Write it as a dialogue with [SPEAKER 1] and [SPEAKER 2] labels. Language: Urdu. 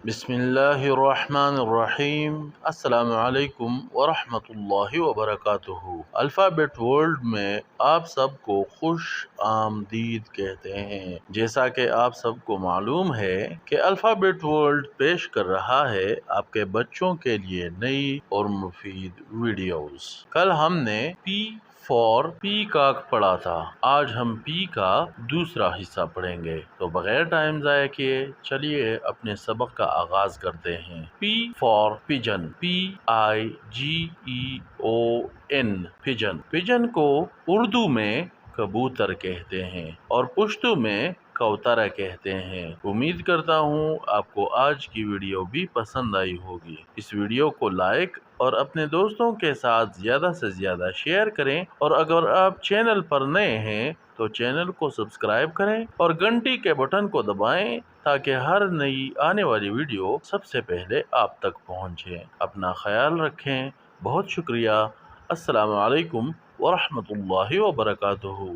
[SPEAKER 1] بسم اللہ الرحمن الرحیم۔ السلام علیکم ورحمۃ اللہ وبرکاتہ۔ الفابیٹ ورلڈ میں آپ سب کو خوش آمدید کہتے ہیں۔ جیسا کہ آپ سب کو معلوم ہے کہ الفابیٹ ورلڈ پیش کر رہا ہے آپ کے بچوں کے لیے نئی اور مفید ویڈیوز۔ کل ہم نے پی فور پیکاک پڑھا تھا، آج ہم پی کا دوسرا حصہ پڑھیں گے۔ تو بغیر ٹائم ضائع کیے چلیے اپنے سبق کا آغاز کرتے ہیں۔ P for pigeon, PIGEON، pigeon. Pigeon کو اردو میں کبوتر کہتے ہیں اور پشتو میں کوترا کہتے ہیں۔ امید کرتا ہوں آپ کو آج کی ویڈیو بھی پسند آئی ہوگی۔ اس ویڈیو کو لائک اور اپنے دوستوں کے ساتھ زیادہ سے زیادہ شیئر کریں، اور اگر آپ چینل پر نئے ہیں تو چینل کو سبسکرائب کریں اور گھنٹی کے بٹن کو دبائیں تاکہ ہر نئی آنے والی ویڈیو سب سے پہلے آپ تک پہنچے۔ اپنا خیال رکھیں۔ بہت شکریہ۔ السلام علیکم ورحمۃ اللہ وبرکاتہ۔